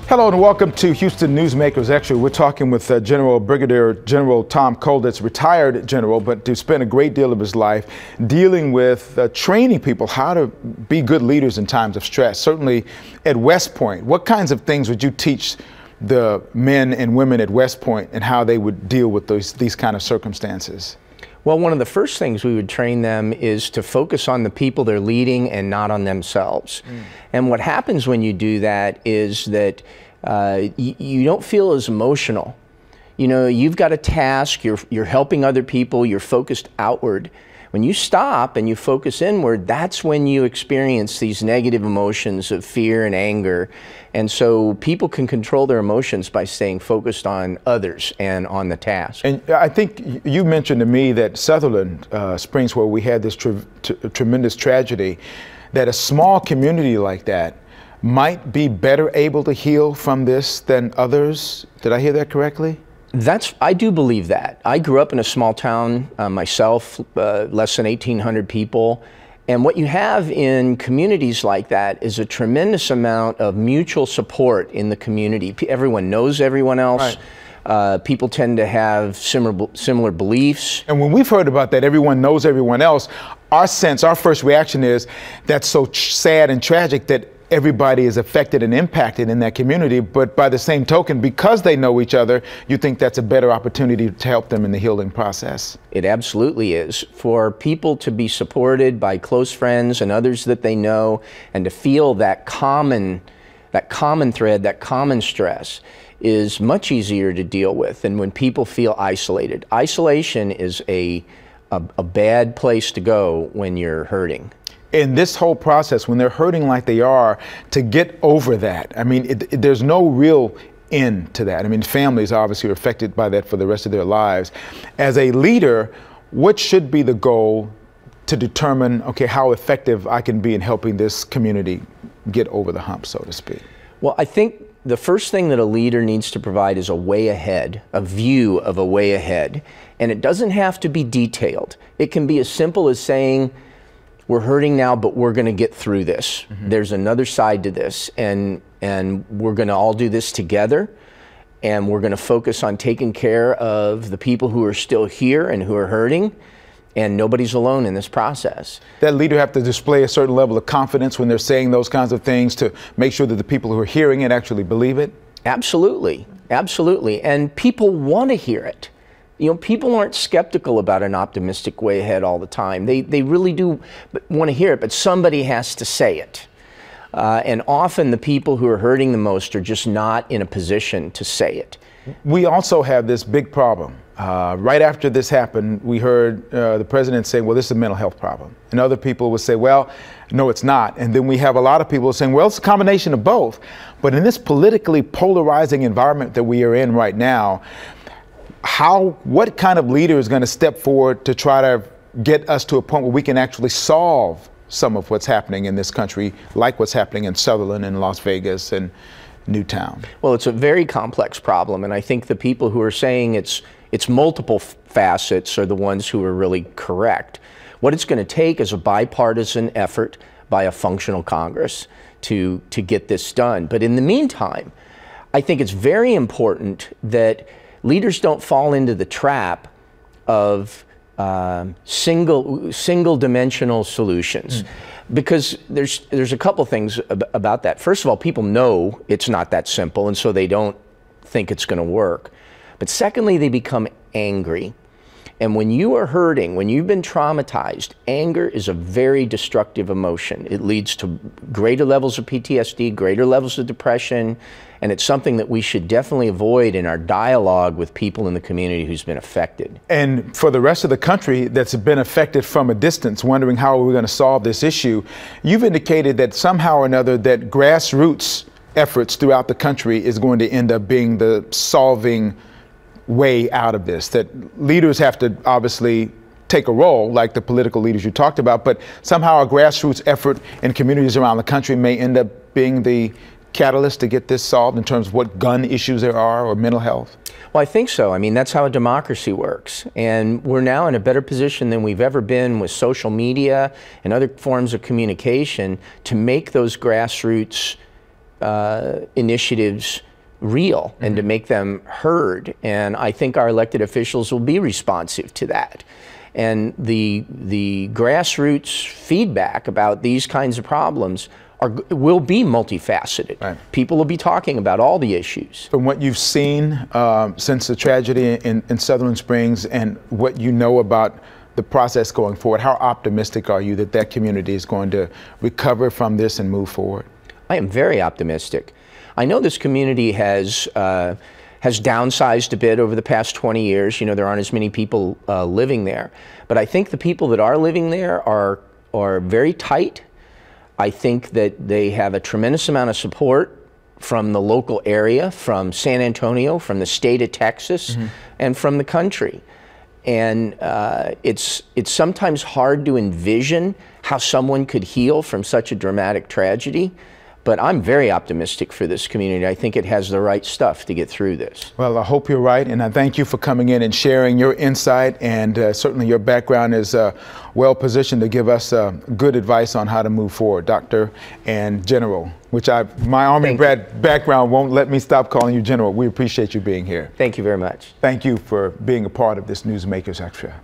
Hello and welcome to Houston Newsmakers. Actually, we're talking with Brigadier General Tom Kolditz, retired general, but who spent a great deal of his life dealing with training people how to be good leaders in times of stress. Certainly at West Point, what kinds of things would you teach the men and women at West Point and how they would deal with these kind of circumstances? Well, one of the first things we would train them is to focus on the people they're leading and not on themselves. And what happens when you do that is that you don't feel as emotional. You know, you've got a task, you're helping other people, you're focused outward. When you stop and you focus inward, that's when you experience these negative emotions of fear and anger. And so people can control their emotions by staying focused on others and on the task. And I think you mentioned to me that Sutherland Springs, where we had this tremendous tragedy, that a small community like that might be better able to heal from this than others. Did I hear that correctly? I do believe that. I grew up in a small town myself, less than 1,800 people. And what you have in communities like that is a tremendous amount of mutual support in the community. Everyone knows everyone else. Right. People tend to have similar beliefs. And when we've heard about that, everyone knows everyone else, our first reaction is that's so sad and tragic that everybody is affected and impacted in that community. But by the same token, because they know each other, you think that's a better opportunity to help them in the healing process? It absolutely is. For people to be supported by close friends and others that they know, and to feel that common thread, that common stress, is much easier to deal with than when people feel isolated. Isolation is a bad place to go when you're hurting. In this whole process, when they're hurting like they are, to get over that, I mean, there's no real end to that. I mean, families obviously are affected by that for the rest of their lives. As a leader, what should be the goal to determine, okay, how effective I can be in helping this community get over the hump, so to speak? Well, I think the first thing that a leader needs to provide is a way ahead, a view of a way ahead. And it doesn't have to be detailed. It can be as simple as saying, we're hurting now, but we're going to get through this. There's another side to this, and we're going to all do this together, and we're going to focus on taking care of the people who are still here and who are hurting, and nobody's alone in this process. That leader have to display a certain level of confidence when they're saying those kinds of things to make sure that the people who are hearing it actually believe it? Absolutely, absolutely, and people want to hear it. You know, people aren't skeptical about an optimistic way ahead all the time. They really do want to hear it, but somebody has to say it. And often the people who are hurting the most are just not in a position to say it. We also have this big problem. Right after this happened, we heard the president say, well, this is a mental health problem. And other people would say, well, no, it's not. And then we have a lot of people saying, well, it's a combination of both. But in this politically polarizing environment that we are in right now, what kind of leader is going to step forward to try to get us to a point where we can actually solve some of what's happening in this country, like what's happening in Sutherland and Las Vegas and Newtown? Well, it's a very complex problem, and I think the people who are saying it's multiple facets are the ones who are really correct. What it's going to take is a bipartisan effort by a functional Congress to get this done. But in the meantime, I think it's very important that leaders don't fall into the trap of single-dimensional solutions, because there's a couple things about that. First of all, people know it's not that simple, and so they don't think it's going to work. But secondly, they become angry. And when you are hurting, when you've been traumatized, anger is a very destructive emotion. It leads to greater levels of PTSD, greater levels of depression, and it's something that we should definitely avoid in our dialogue with people in the community who's been affected. And for the rest of the country that's been affected from a distance, wondering how are we going to solve this issue, you've indicated that somehow or another that grassroots efforts throughout the country is going to end up being the solving way out of this, that leaders have to obviously take a role, like the political leaders you talked about, but somehow a grassroots effort in communities around the country may end up being the catalyst to get this solved in terms of what gun issues there are or mental health? Well, I think so. I mean, that's how a democracy works. And we're now in a better position than we've ever been with social media and other forms of communication to make those grassroots initiatives real and to make them heard. And I think our elected officials will be responsive to that. And the grassroots feedback about these kinds of problems will be multifaceted. Right. People will be talking about all the issues. From what you've seen since the tragedy in Sutherland Springs and what you know about the process going forward, how optimistic are you that that community is going to recover from this and move forward? I am very optimistic. I know this community has downsized a bit over the past 20 years. You know, there aren't as many people living there. But I think the people that are living there are very tight. I think that they have a tremendous amount of support from the local area, from San Antonio, from the state of Texas, and from the country. And it's sometimes hard to envision how someone could heal from such a dramatic tragedy. But I'm very optimistic for this community. I think it has the right stuff to get through this. Well, I hope you're right, and I thank you for coming in and sharing your insight, and certainly your background is well positioned to give us good advice on how to move forward, Doctor and General, which my Army bred background won't let me stop calling you General. We appreciate you being here. Thank you very much. Thank you for being a part of this Newsmakers Extra.